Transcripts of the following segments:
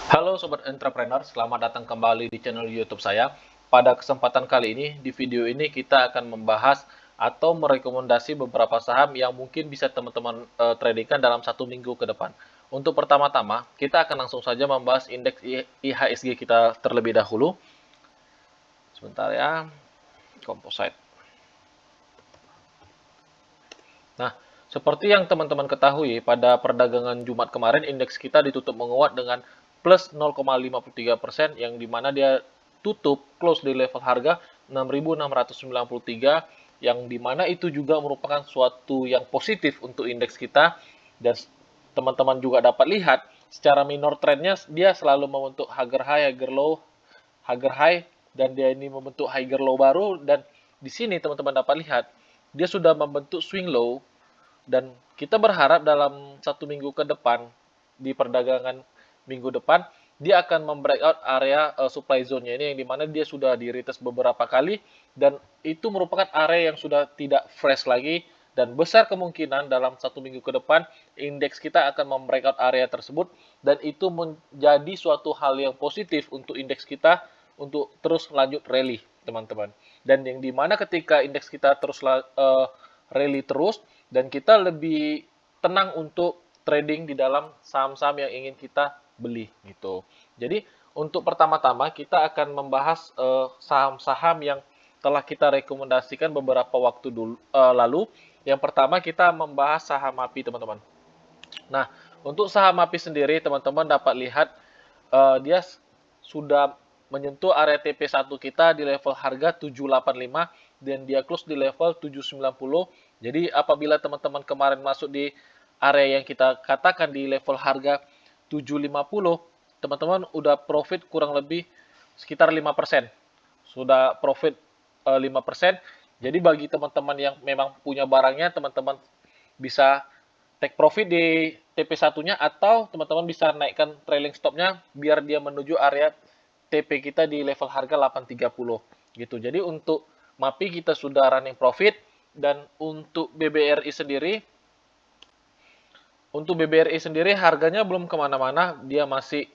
Halo Sobat Entrepreneur, selamat datang kembali di channel YouTube saya. Pada kesempatan kali ini, di video ini kita akan membahas atau merekomendasi beberapa saham yang mungkin bisa teman-teman tradingkan dalam satu minggu ke depan. Untuk pertama-tama, kita akan langsung saja membahas indeks IHSG kita terlebih dahulu. Sebentar ya, composite. Nah, seperti yang teman-teman ketahui, pada perdagangan Jumat kemarin indeks kita ditutup menguat dengan plus 0,53%, yang dimana dia tutup close di level harga 6.693, yang dimana itu juga merupakan suatu yang positif untuk indeks kita. Dan teman-teman juga dapat lihat secara minor trendnya dia selalu membentuk higher low, higher high, dan dia ini membentuk higher low baru. Dan di sini teman-teman dapat lihat dia sudah membentuk swing low, dan kita berharap dalam satu minggu ke depan, di perdagangan minggu depan, dia akan membreakout area supply zone-nya ini, yang dimana dia sudah di retest beberapa kali, dan itu merupakan area yang sudah tidak fresh lagi, dan besar kemungkinan dalam satu minggu ke depan, indeks kita akan membreakout area tersebut, dan itu menjadi suatu hal yang positif untuk indeks kita untuk terus lanjut rally, teman-teman. Dan yang dimana ketika indeks kita terus rally terus, dan kita lebih tenang untuk trading di dalam saham-saham yang ingin kita beli gitu. Jadi untuk pertama-tama kita akan membahas saham-saham yang telah kita rekomendasikan beberapa waktu lalu. Yang pertama kita membahas saham MAPI, teman-teman. Nah, untuk saham MAPI sendiri, teman-teman dapat lihat dia sudah menyentuh area TP1 kita di level harga 785, dan dia close di level 790. Jadi apabila teman-teman kemarin masuk di area yang kita katakan di level harga 750, teman-teman udah profit kurang lebih sekitar 5%. Sudah profit 5%. Jadi bagi teman-teman yang memang punya barangnya, teman-teman bisa take profit di TP1-nya, atau teman-teman bisa naikkan trailing stop-nya biar dia menuju area TP kita di level harga 830 gitu. Jadi untuk MAPI kita sudah running profit, dan untuk BBRI sendiri harganya belum kemana-mana, dia masih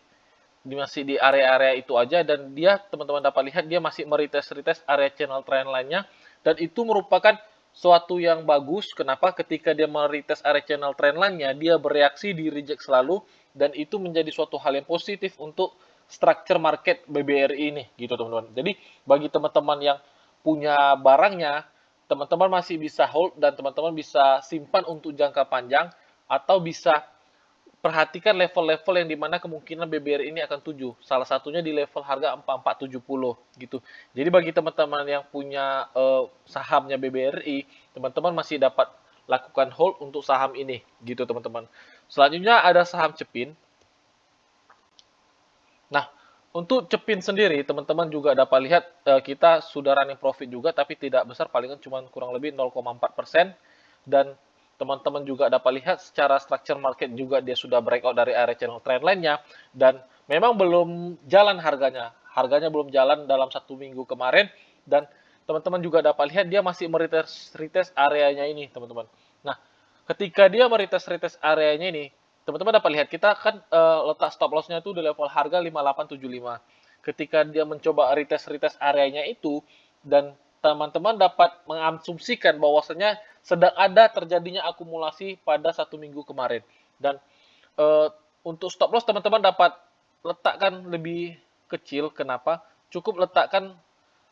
di area-area itu aja, dan dia teman-teman dapat lihat dia masih meretest area channel trend lainnya, dan itu merupakan suatu yang bagus. Kenapa? Ketika dia meretest area channel trend lainnya, dia bereaksi di reject selalu, dan itu menjadi suatu hal yang positif untuk structure market BBRI ini gitu, teman-teman. Jadi bagi teman-teman yang punya barangnya, teman-teman masih bisa hold, dan teman-teman bisa simpan untuk jangka panjang, atau bisa perhatikan level-level yang dimana kemungkinan BBRI ini akan tuju. Salah satunya di level harga 4470 gitu. Jadi bagi teman-teman yang punya sahamnya BBRI, teman-teman masih dapat lakukan hold untuk saham ini gitu, teman-teman. Selanjutnya ada saham Cepin. Nah, untuk Cepin sendiri, teman-teman juga dapat lihat kita sudah running profit juga, tapi tidak besar, palingan cuma kurang lebih 0,4%. Dan teman-teman juga dapat lihat secara structure market juga dia sudah breakout dari area channel trend lainnya, dan memang belum jalan harganya. Harganya belum jalan dalam satu minggu kemarin, dan teman-teman juga dapat lihat dia masih retest areanya ini, teman-teman. Nah, ketika dia retest areanya ini, teman-teman dapat lihat kita kan letak stop loss-nya itu di level harga 5875. Ketika dia mencoba retest areanya itu, dan teman-teman dapat mengasumsikan bahwasanya sedang ada terjadinya akumulasi pada satu minggu kemarin. Dan uh, untuk stop loss teman-teman dapat letakkan lebih kecil. Kenapa? Cukup letakkan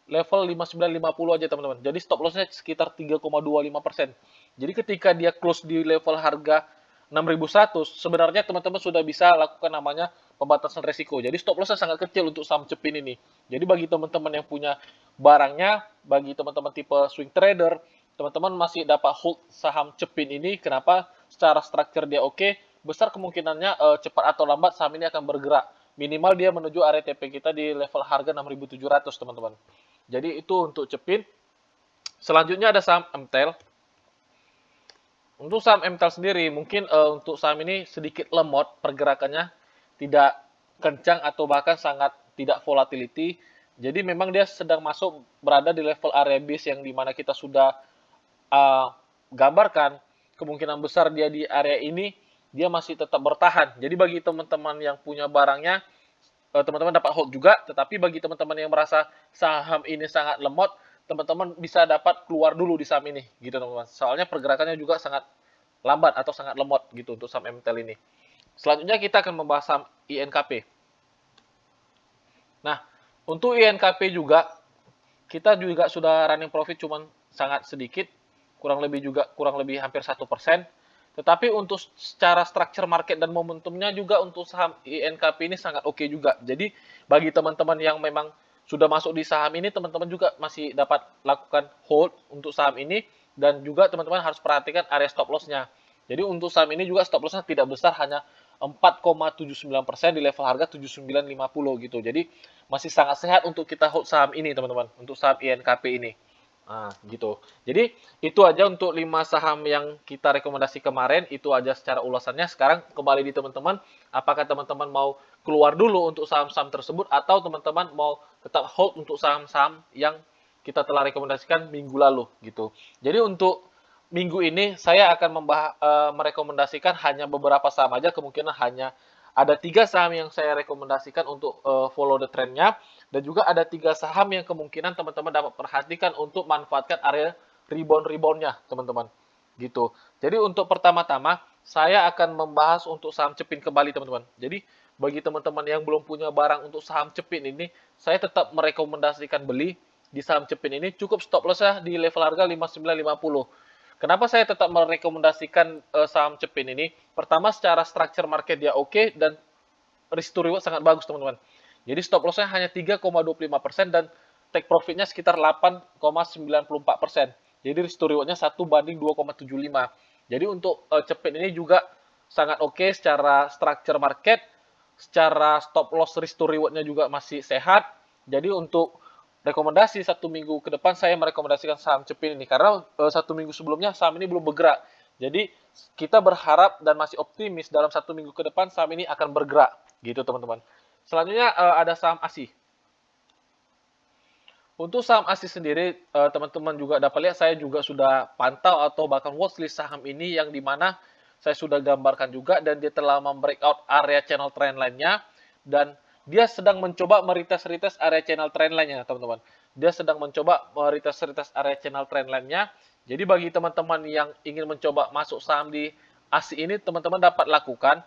level 5950 aja, teman-teman. Jadi stop loss-nya sekitar 3,25%. Jadi ketika dia close di level harga 6.100, sebenarnya teman-teman sudah bisa lakukan namanya pembatasan resiko. Jadi stop loss-nya sangat kecil untuk saham Cepin ini. Jadi bagi teman-teman yang punya barangnya, bagi teman-teman tipe swing trader, teman-teman masih dapat hold saham Cepin ini. Kenapa? Secara structure dia oke, besar kemungkinannya cepat atau lambat saham ini akan bergerak. Minimal dia menuju area TP kita di level harga 6.700, teman-teman. Jadi itu untuk Cepin. Selanjutnya ada saham MTEL. Untuk saham MTEL sendiri, mungkin untuk saham ini sedikit lemot pergerakannya, tidak kencang atau bahkan sangat tidak volatility. Jadi memang dia sedang masuk berada di level area base yang dimana kita sudah uh, gambarkan. Kemungkinan besar dia di area ini dia masih tetap bertahan. Jadi bagi teman-teman yang punya barangnya, teman-teman dapat hold juga. Tetapi bagi teman-teman yang merasa saham ini sangat lemot, teman-teman bisa dapat keluar dulu di saham ini, gitu teman-teman. Soalnya pergerakannya juga sangat lambat atau sangat lemot gitu untuk saham MTEL ini. Selanjutnya kita akan membahas saham INKP. Nah, untuk INKP juga kita juga sudah running profit cuman sangat sedikit, kurang lebih hampir 1%. Tetapi untuk secara structure market dan momentumnya juga untuk saham INKP ini sangat oke juga. Jadi bagi teman-teman yang memang sudah masuk di saham ini, teman-teman juga masih dapat lakukan hold untuk saham ini, dan juga teman-teman harus perhatikan area stop loss-nya. Jadi untuk saham ini juga stop loss-nya tidak besar, hanya 4,79% di level harga 7950 gitu. Jadi masih sangat sehat untuk kita hold saham ini teman-teman, untuk saham INKP ini. Nah, gitu. Jadi itu aja untuk 5 saham yang kita rekomendasi kemarin, itu aja secara ulasannya. Sekarang kembali di teman-teman, apakah teman-teman mau keluar dulu untuk saham-saham tersebut atau teman-teman mau tetap hold untuk saham-saham yang kita telah rekomendasikan minggu lalu gitu. Jadi untuk minggu ini saya akan merekomendasikan hanya beberapa saham aja, kemungkinan hanya ada 3 saham yang saya rekomendasikan untuk follow the trendnya, dan juga ada 3 saham yang kemungkinan teman-teman dapat perhatikan untuk manfaatkan area rebound-reboundnya teman-teman gitu. Jadi untuk pertama-tama saya akan membahas untuk saham Cepin kembali teman-teman. Jadi bagi teman-teman yang belum punya barang untuk saham Cepin ini, saya tetap merekomendasikan beli di saham Cepin ini. Cukup stop loss-nya di level harga 5950. Kenapa saya tetap merekomendasikan saham Cepin ini? Pertama, secara structure market dia oke, dan risk to reward sangat bagus teman-teman. Jadi stop loss-nya hanya 3,25% dan take profit-nya sekitar 8,94%. Jadi risk to reward-nya 1:2,75. Jadi untuk Cepin ini juga sangat oke secara structure market, secara stop loss risk to reward-nya juga masih sehat. Jadi untuk rekomendasi 1 minggu ke depan saya merekomendasikan saham Cepin ini karena 1 minggu sebelumnya saham ini belum bergerak. Jadi kita berharap dan masih optimis dalam 1 minggu ke depan saham ini akan bergerak gitu teman-teman. Selanjutnya ada saham ASI. Untuk saham ASI sendiri teman-teman juga dapat lihat saya juga sudah pantau atau bahkan watchlist saham ini yang dimana saya sudah gambarkan juga, dan dia telah membreakout area channel trend lainnya, dan dia sedang mencoba meretest area channel trend lainnya, teman-teman. Dia sedang mencoba meretest area channel trend lainnya. Jadi bagi teman-teman yang ingin mencoba masuk saham di ASI ini, teman-teman dapat lakukan.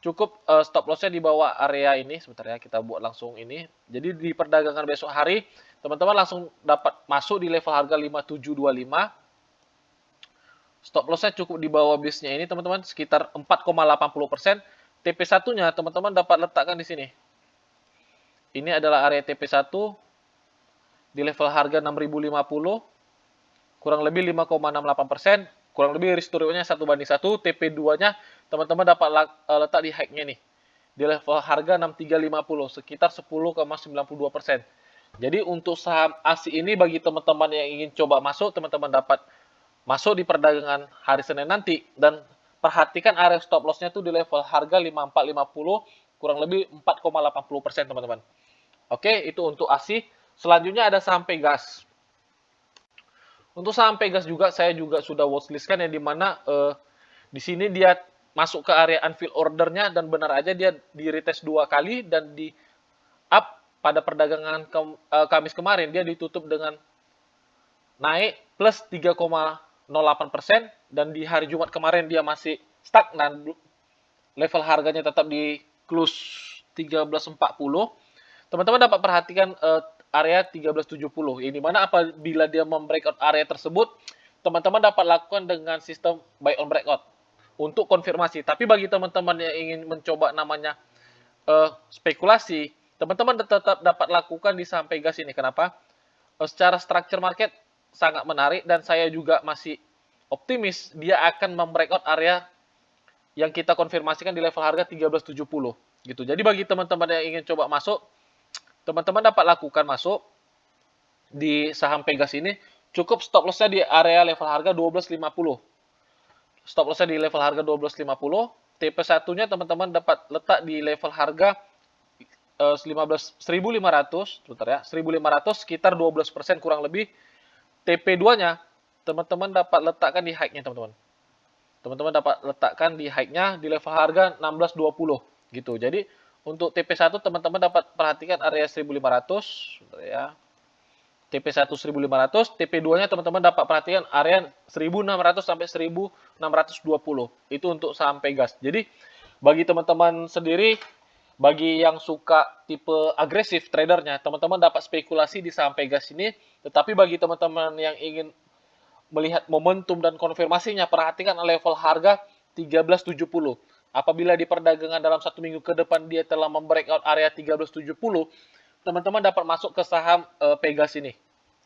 Cukup stop loss-nya di bawah area ini. Sebentar ya, kita buat langsung ini. Jadi di perdagangan besok hari, teman-teman langsung dapat masuk di level harga 5725. Stop loss-nya cukup di bawah base-nya ini, teman-teman, sekitar 4,80%. TP1-nya teman-teman dapat letakkan di sini. Ini adalah area TP1 di level harga 6050, kurang lebih 5,68%, kurang lebih risk to reward-nya 1:1. TP2-nya teman-teman dapat letak di high-nya nih, di level harga 6350, sekitar 10,92%. Jadi untuk saham ASI ini bagi teman-teman yang ingin coba masuk, teman-teman dapat masuk di perdagangan hari Senin nanti, dan perhatikan area stop loss-nya tuh di level harga 5450, kurang lebih 4,80% teman-teman. Oke, itu untuk ASI. Selanjutnya ada saham Pegas. Untuk saham Pegas juga saya juga sudah watchlist-kan, yang dimana di sini dia masuk ke area unfill ordernya, dan benar aja dia di retest 2 kali dan di up pada perdagangan Kamis kemarin. Dia ditutup dengan naik plus 3,08%, dan di hari Jumat kemarin dia masih stagnan, level harganya tetap di close 1340. Teman-teman dapat perhatikan area 1370. Ini mana apabila dia membreakout area tersebut, teman-teman dapat lakukan dengan sistem buy on breakout untuk konfirmasi. Tapi bagi teman-teman yang ingin mencoba namanya spekulasi, teman-teman tetap dapat lakukan di saham Pegas ini. Kenapa? Secara structure market sangat menarik, dan saya juga masih optimis dia akan membreakout area yang kita konfirmasikan di level harga 1370 gitu. Jadi bagi teman-teman yang ingin coba masuk, teman-teman dapat lakukan masuk di saham Pegas ini. Cukup stop loss-nya di area level harga 1250. Stop loss-nya di level harga 1250. TP1-nya teman-teman dapat letak di level harga 15.500, sebentar ya, 1.500, sekitar 12% kurang lebih. TP2-nya teman-teman dapat letakkan di high-nya, teman-teman. Teman-teman dapat letakkan di high-nya di level harga 16.20 gitu. Jadi Untuk TP1 teman-teman dapat perhatikan area 1500, ya. TP1 1500, TP2-nya teman-teman dapat perhatikan area 1600 sampai 1620. Itu untuk saham Pegas. Jadi bagi teman-teman sendiri, bagi yang suka tipe agresif tradernya, teman-teman dapat spekulasi di saham Pegas ini. Tetapi bagi teman-teman yang ingin melihat momentum dan konfirmasinya, perhatikan level harga 1370. Apabila di perdagangan dalam 1 minggu ke depan dia telah membreakout area 1370, teman-teman dapat masuk ke saham Pegas ini.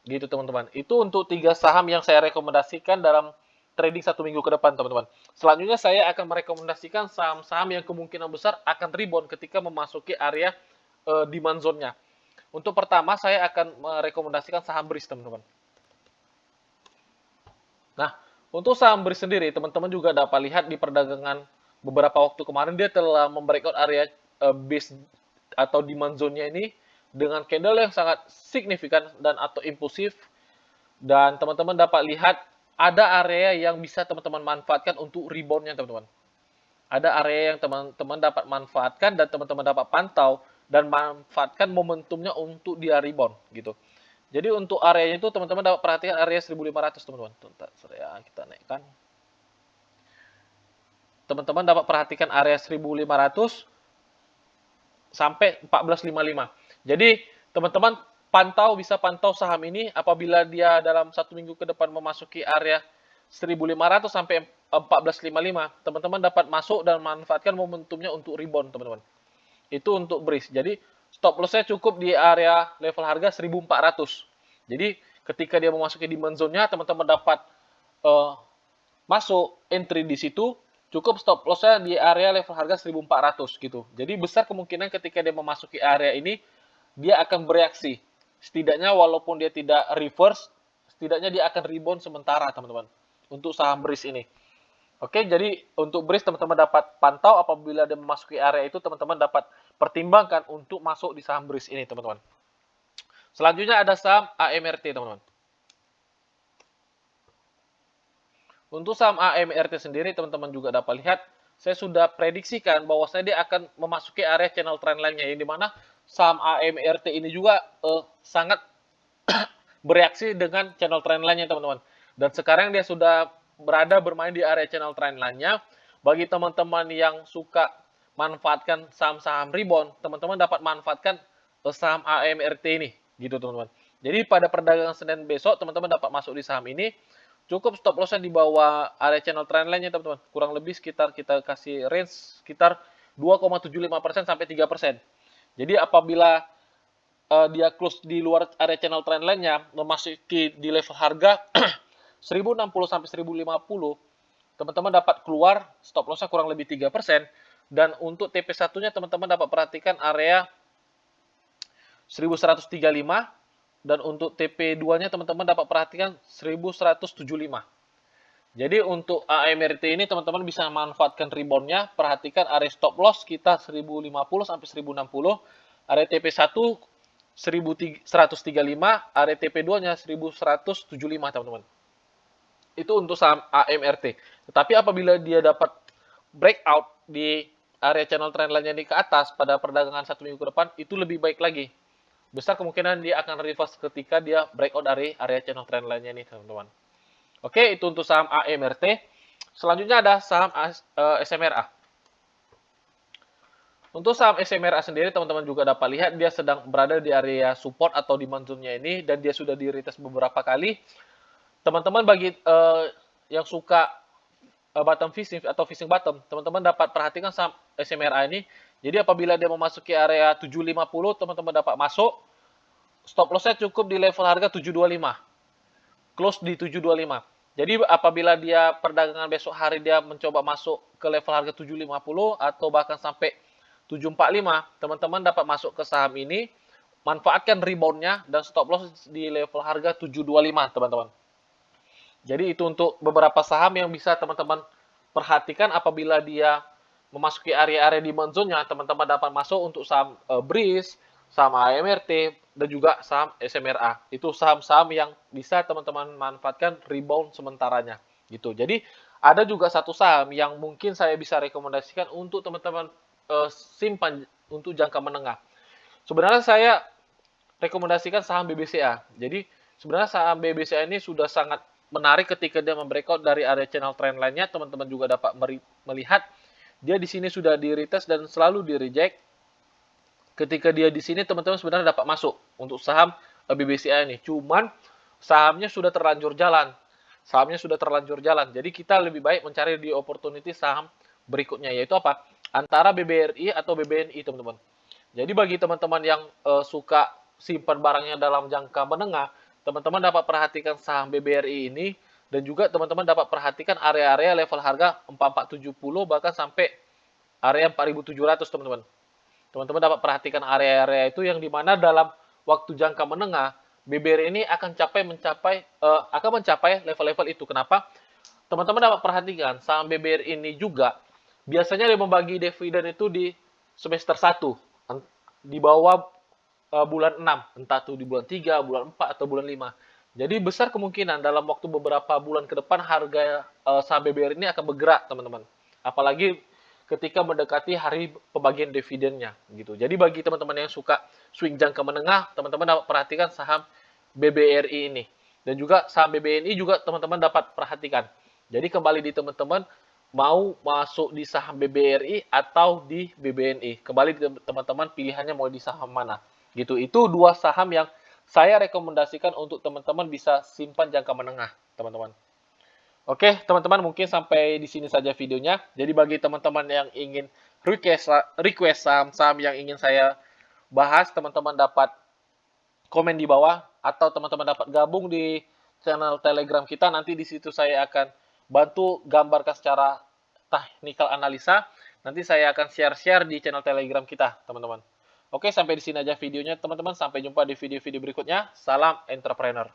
Gitu teman-teman. Itu untuk 3 saham yang saya rekomendasikan dalam trading 1 minggu ke depan teman-teman. Selanjutnya saya akan merekomendasikan saham-saham yang kemungkinan besar akan rebound ketika memasuki area demand zone-nya. Untuk pertama saya akan merekomendasikan saham BRIS teman-teman. Nah, untuk saham BRIS sendiri teman-teman juga dapat lihat di perdagangan beberapa waktu kemarin dia telah membreakout area base atau demand zone-nya ini dengan candle yang sangat signifikan dan atau impulsif, dan teman-teman dapat lihat ada area yang bisa teman-teman manfaatkan untuk reboundnya teman-teman. Ada area yang teman-teman dapat manfaatkan dan teman-teman dapat pantau dan manfaatkan momentumnya untuk dia rebound gitu. Jadi untuk areanya itu teman-teman dapat perhatikan area 1500 teman-teman. Ya, kita naikkan. Teman-teman dapat perhatikan area 1500 sampai 1455. Jadi teman-teman bisa pantau saham ini apabila dia dalam 1 minggu ke depan memasuki area 1500 sampai 1455, teman-teman dapat masuk dan manfaatkan momentumnya untuk rebound teman-teman. Itu untuk BRIS. Jadi stop loss-nya cukup di area level harga 1400. Jadi ketika dia memasuki demand zone-nya, teman-teman dapat masuk entry di situ, cukup stop loss-nya di area level harga 1400 gitu. Jadi besar kemungkinan ketika dia memasuki area ini, dia akan bereaksi. Setidaknya walaupun dia tidak reverse, setidaknya dia akan rebound sementara teman-teman. Untuk saham BRIS ini. Oke, jadi untuk BRIS teman-teman dapat pantau apabila dia memasuki area itu, teman-teman dapat pertimbangkan untuk masuk di saham BRIS ini teman-teman. Selanjutnya ada saham AMRT teman-teman. Untuk saham AMRT sendiri teman-teman juga dapat lihat, saya sudah prediksikan bahwasanya dia akan memasuki area channel trendline-nya, yang dimana saham AMRT ini juga sangat bereaksi dengan channel trendline-nya teman-teman. Dan sekarang dia sudah bermain di area channel trendline-nya. Bagi teman-teman yang suka manfaatkan saham-saham rebound, teman-teman dapat manfaatkan saham AMRT ini, gitu teman-teman. Jadi pada perdagangan Senin besok, teman-teman dapat masuk di saham ini. Cukup stop loss-nya di bawah area channel trendline-nya teman-teman. Kurang lebih sekitar kita kasih range sekitar 2,75% sampai 3%. Jadi apabila dia close di luar area channel trendline-nya, memasuki di level harga 1060 sampai 1050, teman-teman dapat keluar stop loss-nya kurang lebih 3%. Dan untuk TP1-nya teman-teman dapat perhatikan area 1135, dan untuk TP2-nya teman-teman dapat perhatikan 1175. Jadi untuk AMRT ini teman-teman bisa manfaatkan rebound-nya. Perhatikan area stop loss kita 1050 sampai 1060, area TP1 1135, area TP2-nya 1175 teman-teman. Itu untuk saham AMRT. Tetapi apabila dia dapat breakout di area channel trendline-nya ini ke atas pada perdagangan 1 minggu ke depan, itu lebih baik lagi. Besar kemungkinan dia akan reverse ketika dia breakout dari area channel trendline-nya ini teman-teman. Oke, itu untuk saham AMRT. Selanjutnya ada saham SMRA. Untuk saham SMRA sendiri teman-teman juga dapat lihat dia sedang berada di area support atau demand zone-nya ini, dan dia sudah di-retest beberapa kali. Teman-teman bagi yang suka bottom fishing atau fishing bottom, teman-teman dapat perhatikan saham SMRA ini. Jadi apabila dia memasuki area 750, teman-teman dapat masuk. Stop loss-nya cukup di level harga 725. Close di 725. Jadi apabila dia perdagangan besok hari dia mencoba masuk ke level harga 750 atau bahkan sampai 745, teman-teman dapat masuk ke saham ini, manfaatkan rebound-nya dan stop loss di level harga 725, teman-teman. Jadi itu untuk beberapa saham yang bisa teman-teman perhatikan apabila dia memasuki area-area demand zone-nya, teman-teman dapat masuk untuk saham BRIS, saham AMRT, dan juga saham SMRA. Itu saham-saham yang bisa teman-teman manfaatkan rebound sementaranya. Gitu. Jadi ada juga satu saham yang mungkin saya bisa rekomendasikan untuk teman-teman simpan untuk jangka menengah. Sebenarnya saya rekomendasikan saham BBCA. Jadi sebenarnya saham BBCA ini sudah sangat menarik ketika dia membreakout dari area channel trend lainnya. Teman-teman juga dapat melihat dia di sini sudah di retest dan selalu di reject. Ketika dia di sini teman-teman sebenarnya dapat masuk untuk saham BBCA ini. Cuman sahamnya sudah terlanjur jalan. Sahamnya sudah terlanjur jalan. Jadi kita lebih baik mencari di opportunity saham berikutnya, yaitu apa? Antara BBRI atau BBNI, teman-teman. Jadi bagi teman-teman yang suka simpan barangnya dalam jangka menengah, teman-teman dapat perhatikan saham BBRI ini dan juga teman-teman dapat perhatikan area-area level harga 4470 bahkan sampai area 4700, teman-teman. Teman-teman dapat perhatikan area-area itu yang dimana dalam waktu jangka menengah BBRI ini akan mencapai level-level itu. Kenapa? Teman-teman dapat perhatikan saham BBRI ini juga biasanya dia membagi dividen itu di semester 1 di bawah bulan 6, entah itu di bulan 3, bulan 4 atau bulan 5. Jadi besar kemungkinan dalam waktu beberapa bulan ke depan harga saham BBRI ini akan bergerak, teman-teman. Apalagi ketika mendekati hari pembagian dividennya gitu. Jadi bagi teman-teman yang suka swing jangka menengah, teman-teman dapat perhatikan saham BBRI ini. Dan juga saham BBNI juga teman-teman dapat perhatikan. Jadi kembali di teman-teman mau masuk di saham BBRI atau di BBNI. Kembali di teman-teman pilihannya mau di saham mana. Gitu. Itu dua saham yang saya rekomendasikan untuk teman-teman bisa simpan jangka menengah, teman-teman. Oke, teman-teman, mungkin sampai di sini saja videonya. Jadi bagi teman-teman yang ingin request saham-saham yang ingin saya bahas, teman-teman dapat komen di bawah atau teman-teman dapat gabung di channel Telegram kita. Nanti di situ saya akan bantu gambarkan secara technical analisa. Nanti saya akan share-share di channel Telegram kita, teman-teman. Oke, sampai di sini aja videonya, teman-teman. Sampai jumpa di video-video berikutnya. Salam entrepreneur.